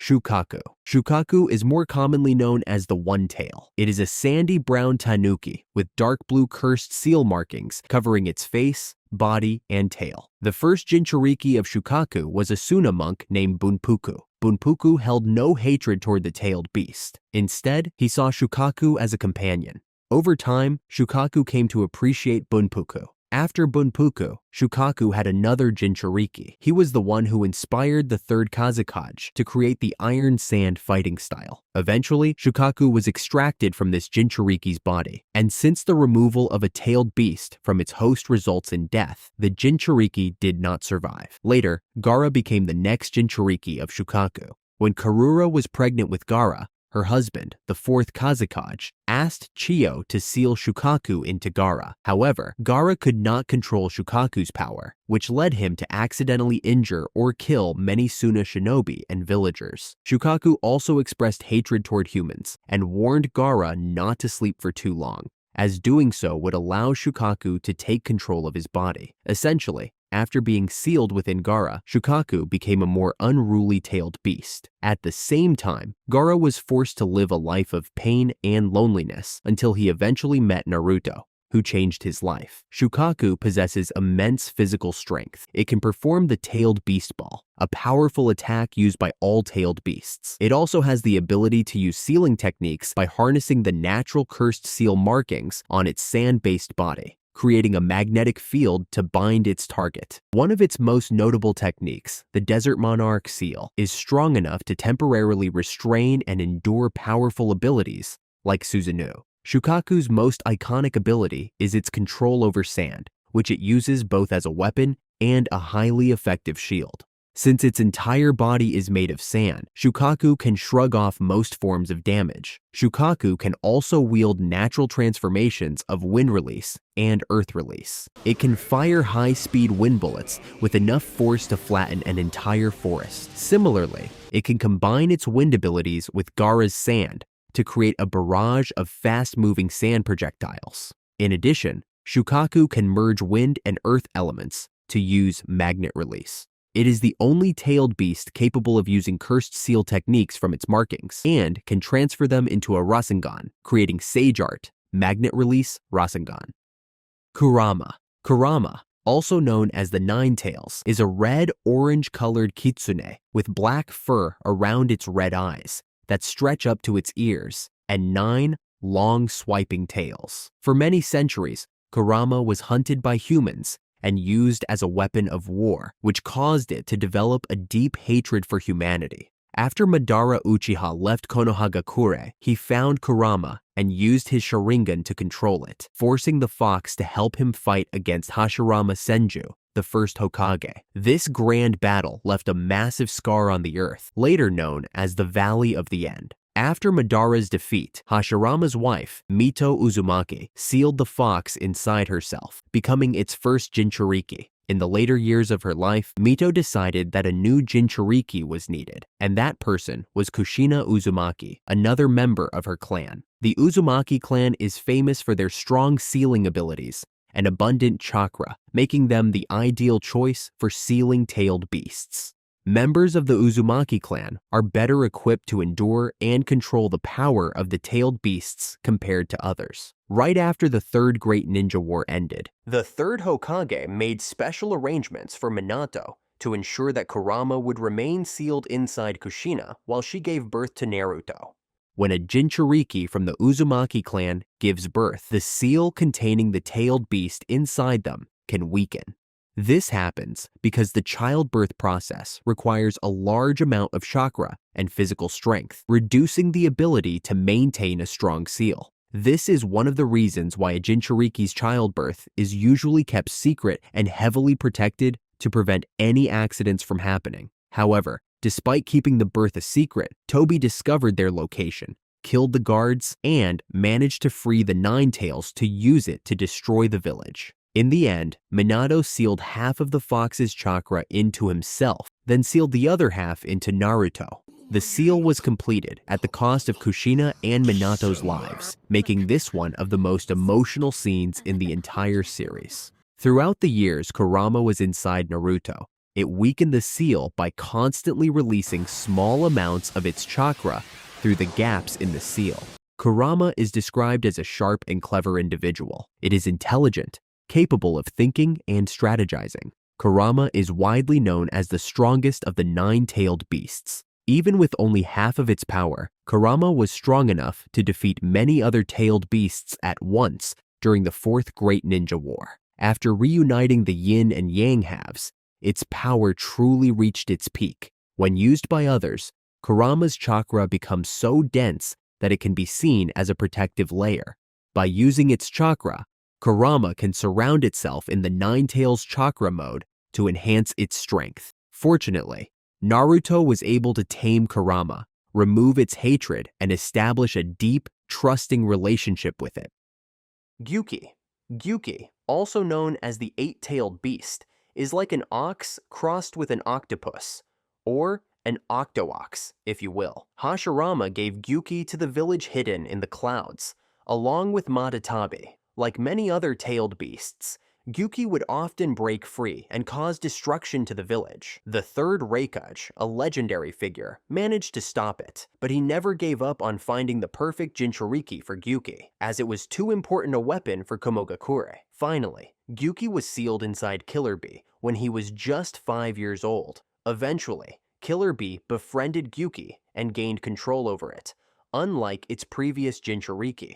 Shukaku. Shukaku is more commonly known as the One-Tail. It is a sandy brown tanuki with dark blue cursed seal markings covering its face, body, and tail. The first Jinchuuriki of Shukaku was a Suna monk named Bunpuku. Bunpuku held no hatred toward the tailed beast. Instead, he saw Shukaku as a companion. Over time, Shukaku came to appreciate Bunpuku. After Bunpuku, Shukaku had another Jinchuuriki. He was the one who inspired the Third Kazekage to create the iron sand fighting style. Eventually, Shukaku was extracted from this Jinchuuriki's body, and since the removal of a tailed beast from its host results in death, the Jinchuuriki did not survive. Later, Gaara became the next Jinchuuriki of Shukaku. When Karura was pregnant with Gaara, her husband, the Fourth Kazekage, asked Chiyo to seal Shukaku into Gaara. However, Gaara could not control Shukaku's power, which led him to accidentally injure or kill many Suna shinobi and villagers. Shukaku also expressed hatred toward humans and warned Gaara not to sleep for too long, as doing so would allow Shukaku to take control of his body. Essentially, after being sealed within Gaara, Shukaku became a more unruly tailed beast. At the same time, Gaara was forced to live a life of pain and loneliness until he eventually met Naruto, who changed his life. Shukaku possesses immense physical strength. It can perform the tailed beast ball, a powerful attack used by all tailed beasts. It also has the ability to use sealing techniques by harnessing the natural cursed seal markings on its sand-based body, creating a magnetic field to bind its target. One of its most notable techniques, the Desert Monarch Seal, is strong enough to temporarily restrain and endure powerful abilities like Susanoo. Shukaku's most iconic ability is its control over sand, which it uses both as a weapon and a highly effective shield. Since its entire body is made of sand, Shukaku can shrug off most forms of damage. Shukaku can also wield natural transformations of wind release and earth release. It can fire high-speed wind bullets with enough force to flatten an entire forest. Similarly, it can combine its wind abilities with Gaara's sand to create a barrage of fast-moving sand projectiles. In addition, Shukaku can merge wind and earth elements to use magnet release. It is the only tailed beast capable of using cursed seal techniques from its markings and can transfer them into a Rasengan, creating Sage Art, Magnet Release Rasengan. Kurama. Kurama, also known as the Nine Tails, is a red-orange-colored kitsune with black fur around its red eyes that stretch up to its ears and 9 long swiping tails. For many centuries, Kurama was hunted by humans and used as a weapon of war, which caused it to develop a deep hatred for humanity. After Madara Uchiha left Konohagakure, he found Kurama and used his Sharingan to control it, forcing the fox to help him fight against Hashirama Senju, the first Hokage. This grand battle left a massive scar on the earth, later known as the Valley of the End. After Madara's defeat, Hashirama's wife, Mito Uzumaki, sealed the fox inside herself, becoming its first Jinchuuriki. In the later years of her life, Mito decided that a new Jinchuuriki was needed, and that person was Kushina Uzumaki, another member of her clan. The Uzumaki clan is famous for their strong sealing abilities and abundant chakra, making them the ideal choice for sealing tailed beasts. Members of the Uzumaki clan are better equipped to endure and control the power of the tailed beasts compared to others. Right after the Third Great Ninja War ended, the Third Hokage made special arrangements for Minato to ensure that Kurama would remain sealed inside Kushina while she gave birth to Naruto. When a Jinchuuriki from the Uzumaki clan gives birth, the seal containing the tailed beast inside them can weaken. This happens because the childbirth process requires a large amount of chakra and physical strength, reducing the ability to maintain a strong seal. This is one of the reasons why a Jinchuuriki's childbirth is usually kept secret and heavily protected to prevent any accidents from happening. However, despite keeping the birth a secret, Toby discovered their location, killed the guards, and managed to free the Nine Tails to use it to destroy the village. In the end, Minato sealed half of the fox's chakra into himself, then sealed the other half into Naruto. The seal was completed at the cost of Kushina and Minato's lives, making this one of the most emotional scenes in the entire series. Throughout the years Kurama was inside Naruto, It weakened the seal by constantly releasing small amounts of its chakra through the gaps in the seal. Kurama is described as a sharp and clever individual. It is intelligent, capable of thinking and strategizing. Kurama is widely known as the strongest of the nine-tailed beasts. Even with only half of its power, Kurama was strong enough to defeat many other tailed beasts at once during the Fourth Great Ninja War. After reuniting the yin and yang halves, its power truly reached its peak. When used by others, Kurama's chakra becomes so dense that it can be seen as a protective layer. By using its chakra, Kurama can surround itself in the Nine Tails chakra mode to enhance its strength. Fortunately, Naruto was able to tame Kurama, remove its hatred, and establish a deep, trusting relationship with it. Gyuki, also known as the eight-tailed beast, is like an ox crossed with an octopus, or an octo-ox, if you will. Hashirama gave Gyuki to the village hidden in the clouds, along with Madatabi. Like many other tailed beasts, Gyuki would often break free and cause destruction to the village. The Third Kazekage, a legendary figure, managed to stop it, but he never gave up on finding the perfect Jinchuuriki for Gyuki, as it was too important a weapon for Komogakure. Finally, Gyuki was sealed inside Killer Bee when he was just 5 years old. Eventually, Killer Bee befriended Gyuki and gained control over it, unlike its previous Jinchuuriki.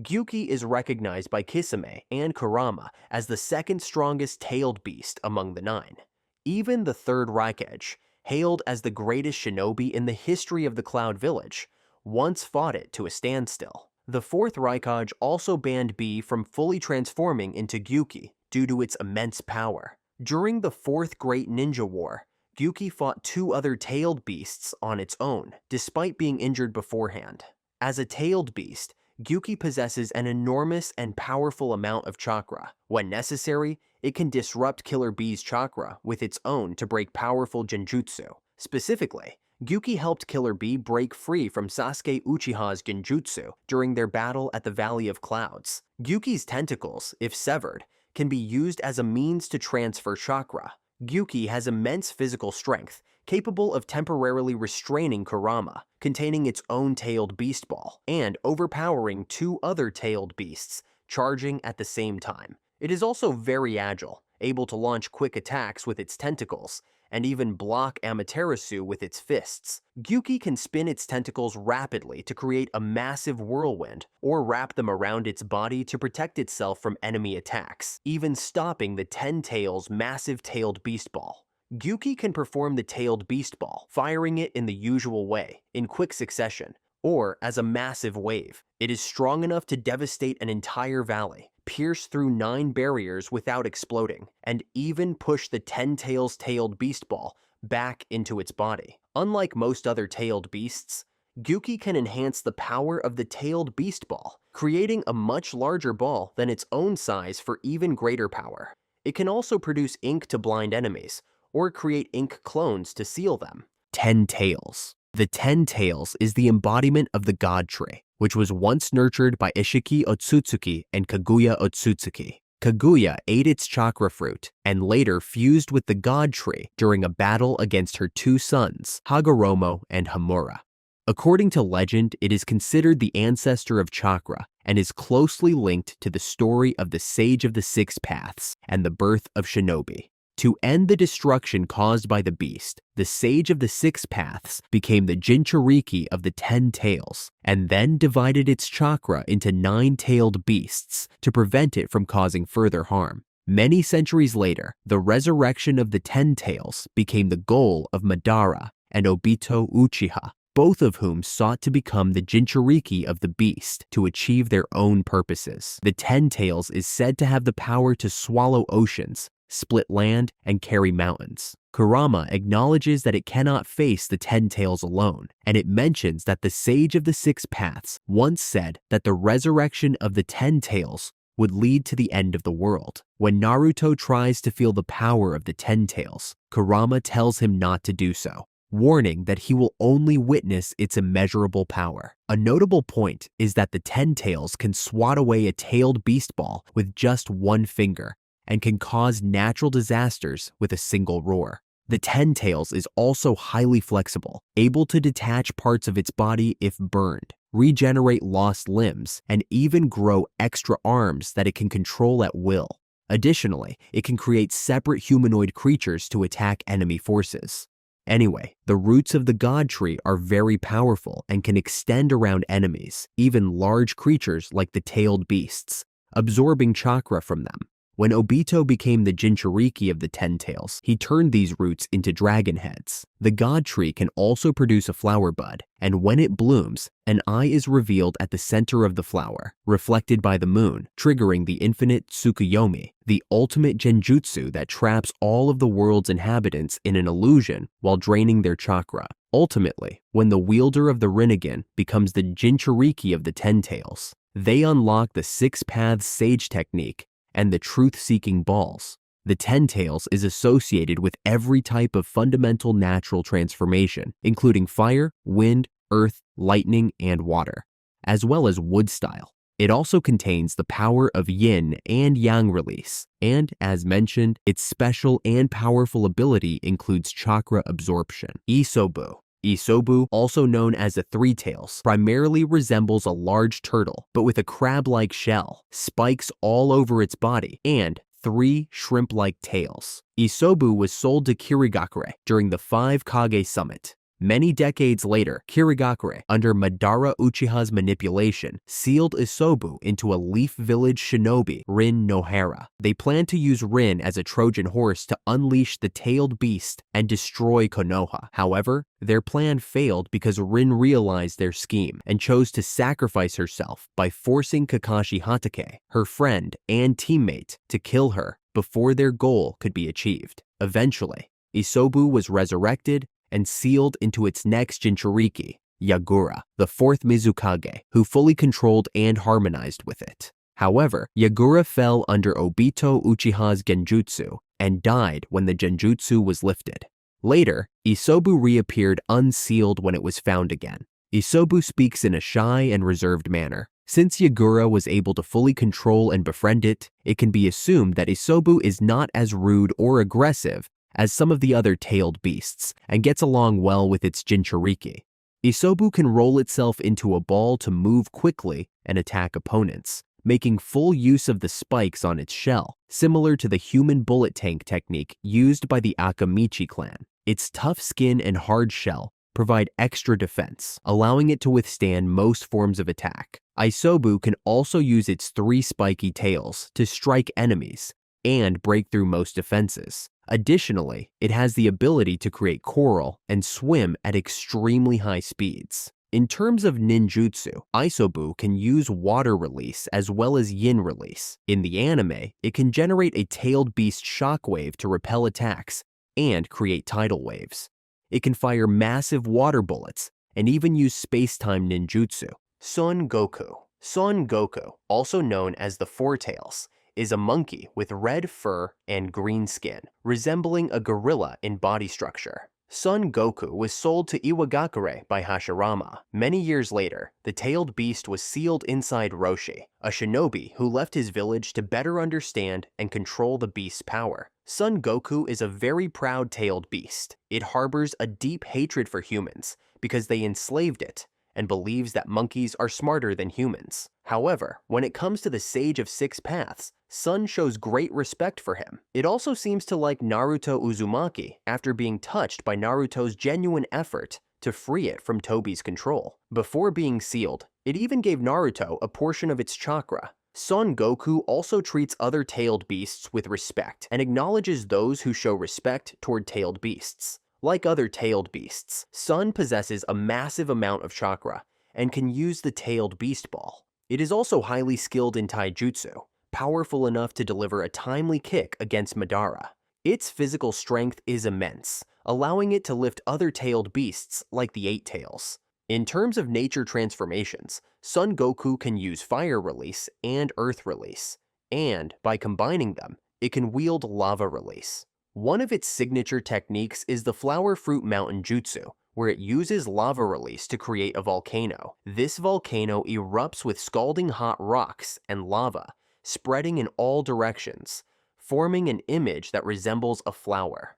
Gyuki is recognized by Kisame and Kurama as the second strongest tailed beast among the 9. Even the Third Kazekage, hailed as the greatest shinobi in the history of the Cloud Village, once fought it to a standstill. The Fourth Kazekage also banned Bee from fully transforming into Gyuki due to its immense power. During the Fourth Great Ninja War, Gyuki fought 2 other tailed beasts on its own, despite being injured beforehand. As a tailed beast, Gyuki possesses an enormous and powerful amount of chakra. When necessary, it can disrupt Killer Bee's chakra with its own to break powerful genjutsu. Specifically, Gyuki helped Killer Bee break free from Sasuke Uchiha's genjutsu during their battle at the Valley of Clouds. Gyuki's tentacles, if severed, can be used as a means to transfer chakra. Gyuki has immense physical strength, capable of temporarily restraining Kurama, containing its own tailed beast ball, and overpowering 2 other tailed beasts, charging at the same time. It is also very agile, able to launch quick attacks with its tentacles, and even block Amaterasu with its fists. Gyuki can spin its tentacles rapidly to create a massive whirlwind, or wrap them around its body to protect itself from enemy attacks, even stopping the 10 Tails massive tailed beast ball. Gyuki can perform the tailed beast ball, firing it in the usual way, in quick succession, or as a massive wave. It is strong enough to devastate an entire valley, pierce through 9 barriers without exploding, and even push the 10 Tails tailed beast ball back into its body. Unlike most other tailed beasts, Gyuki can enhance the power of the tailed beast ball, creating a much larger ball than its own size for even greater power. It can also produce ink to blind enemies, or create ink clones to seal them. 10 Tails. The 10 Tails is the embodiment of the God Tree, which was once nurtured by Ishiki Otsutsuki and Kaguya Otsutsuki. Kaguya ate its chakra fruit and later fused with the God Tree during a battle against her 2 sons, Hagoromo and Hamura. According to legend, it is considered the ancestor of chakra and is closely linked to the story of the Sage of the 6 Paths and the birth of shinobi. To end the destruction caused by the beast, the Sage of the 6 Paths became the Jinchuuriki of the 10 Tails, and then divided its chakra into 9-tailed beasts to prevent it from causing further harm. Many centuries later, the resurrection of the 10 Tails became the goal of Madara and Obito Uchiha, both of whom sought to become the Jinchuuriki of the beast to achieve their own purposes. The 10 Tails is said to have the power to swallow oceans, split land, and carry mountains. Kurama acknowledges that it cannot face the 10 Tails alone, and it mentions that the Sage of the 6 Paths once said that the resurrection of the 10 Tails would lead to the end of the world. When Naruto tries to feel the power of the 10 Tails, Kurama tells him not to do so, warning that he will only witness its immeasurable power. A notable point is that the 10 Tails can swat away a tailed beast ball with just one finger, and can cause natural disasters with a single roar. The Ten Tails is also highly flexible, able to detach parts of its body if burned, regenerate lost limbs, and even grow extra arms that it can control at will. Additionally, it can create separate humanoid creatures to attack enemy forces. Anyway, the roots of the God Tree are very powerful and can extend around enemies, even large creatures like the tailed beasts, absorbing chakra from them. When Obito became the Jinchuuriki of the Ten Tails, he turned these roots into dragon heads. The God Tree can also produce a flower bud, and when it blooms, an eye is revealed at the center of the flower, reflected by the moon, triggering the infinite Tsukuyomi, the ultimate genjutsu that traps all of the world's inhabitants in an illusion while draining their chakra. Ultimately, when the wielder of the Rinnegan becomes the Jinchuuriki of the Ten Tails, they unlock the Six Paths Sage technique and the truth-seeking balls. The Ten Tails is associated with every type of fundamental natural transformation, including fire, wind, earth, lightning, and water, as well as wood style. It also contains the power of yin and yang release, and as mentioned, its special and powerful ability includes chakra absorption. Isobu. Isobu, also known as the Three Tails, primarily resembles a large turtle, but with a crab-like shell, spikes all over its body, and 3 shrimp-like tails. Isobu was sold to Kirigakure during the 5 Kage Summit. Many decades later, Kirigakure, under Madara Uchiha's manipulation, sealed Isobu into a Leaf Village shinobi, Rin Nohara. They planned to use Rin as a Trojan horse to unleash the tailed beast and destroy Konoha. However, their plan failed because Rin realized their scheme and chose to sacrifice herself by forcing Kakashi Hatake, her friend and teammate, to kill her before their goal could be achieved. Eventually, Isobu was resurrected and sealed into its next Jinchuuriki, Yagura, the 4th Mizukage, who fully controlled and harmonized with it. However, Yagura fell under Obito Uchiha's genjutsu and died when the genjutsu was lifted. Later, Isobu reappeared unsealed when it was found again. Isobu speaks in a shy and reserved manner. Since Yagura was able to fully control and befriend it, it can be assumed that Isobu is not as rude or aggressive as some of the other tailed beasts, and gets along well with its Jinchuuriki. Isobu can roll itself into a ball to move quickly and attack opponents, making full use of the spikes on its shell, similar to the human bullet tank technique used by the Akamichi clan. Its tough skin and hard shell provide extra defense, allowing it to withstand most forms of attack. Isobu can also use its 3 spiky tails to strike enemies and break through most defenses. Additionally, it has the ability to create coral and swim at extremely high speeds. In terms of ninjutsu, Isobu can use water release as well as yin release. In the anime, it can generate a tailed beast shockwave to repel attacks and create tidal waves. It can fire massive water bullets and even use space-time ninjutsu. Son Goku. Son Goku, also known as the Four Tails, is a monkey with red fur and green skin, resembling a gorilla in body structure. Son Goku was sold to Iwagakure by Hashirama. Many years later, the tailed beast was sealed inside Roshi, a shinobi who left his village to better understand and control the beast's power. Son Goku is a very proud tailed beast. It harbors a deep hatred for humans because they enslaved it, and believes that monkeys are smarter than humans. However, when it comes to the Sage of Six Paths, Son shows great respect for him. It also seems to like Naruto Uzumaki after being touched by Naruto's genuine effort to free it from Tobi's control. Before being sealed, it even gave Naruto a portion of its chakra. Son Goku also treats other tailed beasts with respect and acknowledges those who show respect toward tailed beasts. Like other tailed beasts, Son possesses a massive amount of chakra and can use the tailed beast ball. It is also highly skilled in taijutsu, powerful enough to deliver a timely kick against Madara. Its physical strength is immense, allowing it to lift other tailed beasts like the Eight Tails. In terms of nature transformations, Son Goku can use fire release and earth release, and by combining them, it can wield lava release. One of its signature techniques is the Flower Fruit Mountain Jutsu, where it uses lava release to create a volcano. This volcano erupts with scalding hot rocks and lava, spreading in all directions, forming an image that resembles a flower.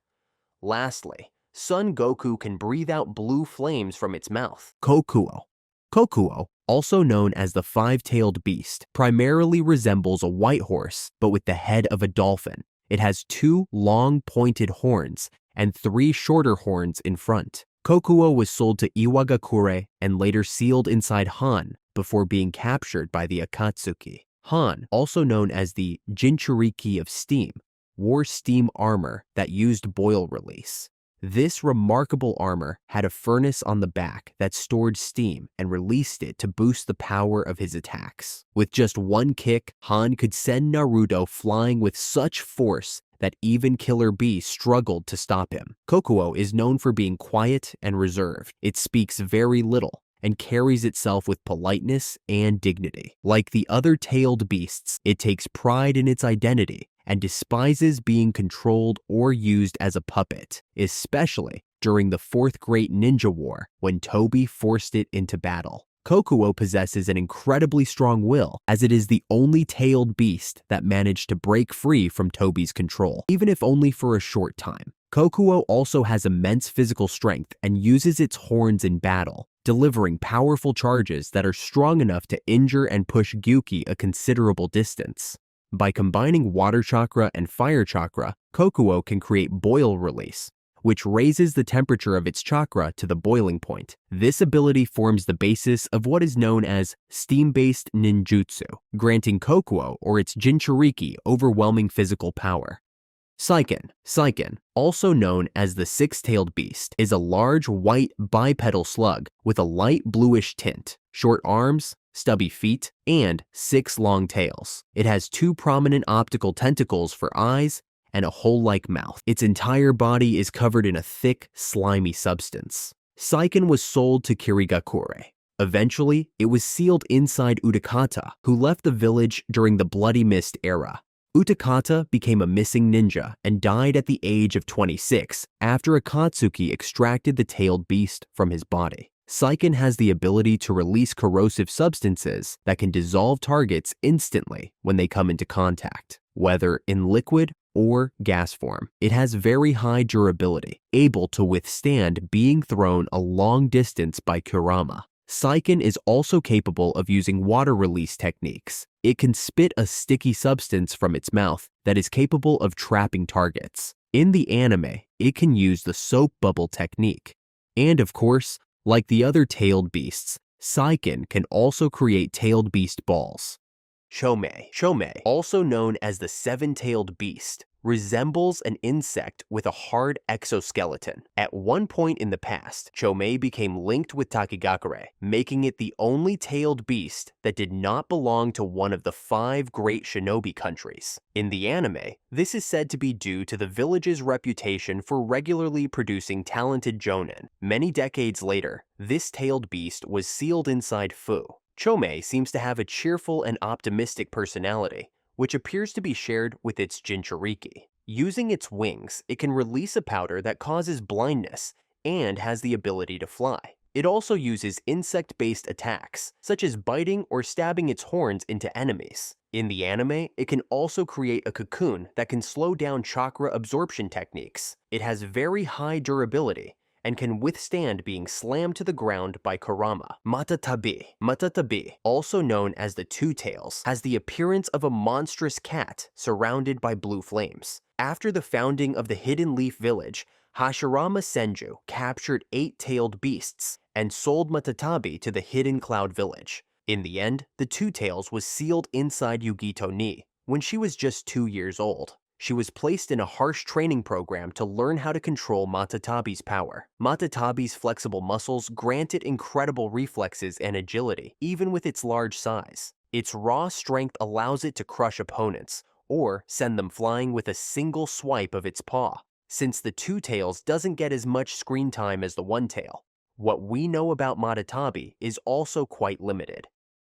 Lastly, Son Goku can breathe out blue flames from its mouth. Kokuo. Kokuo, also known as the five-tailed beast, primarily resembles a white horse, but with the head of a dolphin. It has 2 long, pointed horns and 3 shorter horns in front. Kokuo was sold to Iwagakure and later sealed inside Han before being captured by the Akatsuki. Han, also known as the Jinchuuriki of Steam, wore steam armor that used boil release. This remarkable armor had a furnace on the back that stored steam and released it to boost the power of his attacks. With just one kick, Han could send Naruto flying with such force that even Killer Bee struggled to stop him. Kokuo is known for being quiet and reserved. It speaks very little and carries itself with politeness and dignity. Like the other tailed beasts, it takes pride in its identity and despises being controlled or used as a puppet, especially during the Fourth Great Ninja War when Toby forced it into battle. Kokuo possesses an incredibly strong will, as it is the only tailed beast that managed to break free from Toby's control, even if only for a short time. Kokuo also has immense physical strength and uses its horns in battle, delivering powerful charges that are strong enough to injure and push Gyuki a considerable distance. By combining water chakra and fire chakra, Kokuo can create boil release, which raises the temperature of its chakra to the boiling point. This ability forms the basis of what is known as steam-based ninjutsu, granting Kokuo or its Jinchuuriki overwhelming physical power. Seiken, also known as the six-tailed beast, is a large white bipedal slug with a light bluish tint, short arms, stubby feet, and 6 long tails. It has 2 prominent optical tentacles for eyes and a hole-like mouth. Its entire body is covered in a thick, slimy substance. Seiken was sold to Kirigakure. Eventually, it was sealed inside Utakata, who left the village during the Bloody Mist era. Utakata became a missing ninja and died at the age of 26 after Akatsuki extracted the tailed beast from his body. Seiken has the ability to release corrosive substances that can dissolve targets instantly when they come into contact, whether in liquid or gas form. It has very high durability, able to withstand being thrown a long distance by Kurama. Seiken is also capable of using water release techniques. It can spit a sticky substance from its mouth that is capable of trapping targets. In the anime, it can use the soap bubble technique. And of course, like the other tailed beasts, Seiken can also create tailed beast balls. Chomei, also known as the seven-tailed beast, resembles an insect with a hard exoskeleton. At one point in the past, Chomei became linked with Takigakure, making it the only tailed beast that did not belong to one of the 5 great shinobi countries. In the anime, this is said to be due to the village's reputation for regularly producing talented jonin. Many decades later, this tailed beast was sealed inside Fu. Chomei seems to have a cheerful and optimistic personality, which appears to be shared with its Jinchuuriki. Using its wings, it can release a powder that causes blindness and has the ability to fly. It also uses insect-based attacks, such as biting or stabbing its horns into enemies. In the anime, it can also create a cocoon that can slow down chakra absorption techniques. It has very high durability and can withstand being slammed to the ground by Kurama. Matatabi, also known as the Two Tails, has the appearance of a monstrous cat surrounded by blue flames. After the founding of the Hidden Leaf Village, Hashirama Senju captured 8-tailed beasts and sold Matatabi to the Hidden Cloud Village. In the end, the Two Tails was sealed inside Yugito-ni when she was just 2 years old. She was placed in a harsh training program to learn how to control Matatabi's power. Matatabi's flexible muscles grant it incredible reflexes and agility, even with its large size. Its raw strength allows it to crush opponents, or send them flying with a single swipe of its paw. Since the Two Tails doesn't get as much screen time as the One Tail, what we know about Matatabi is also quite limited.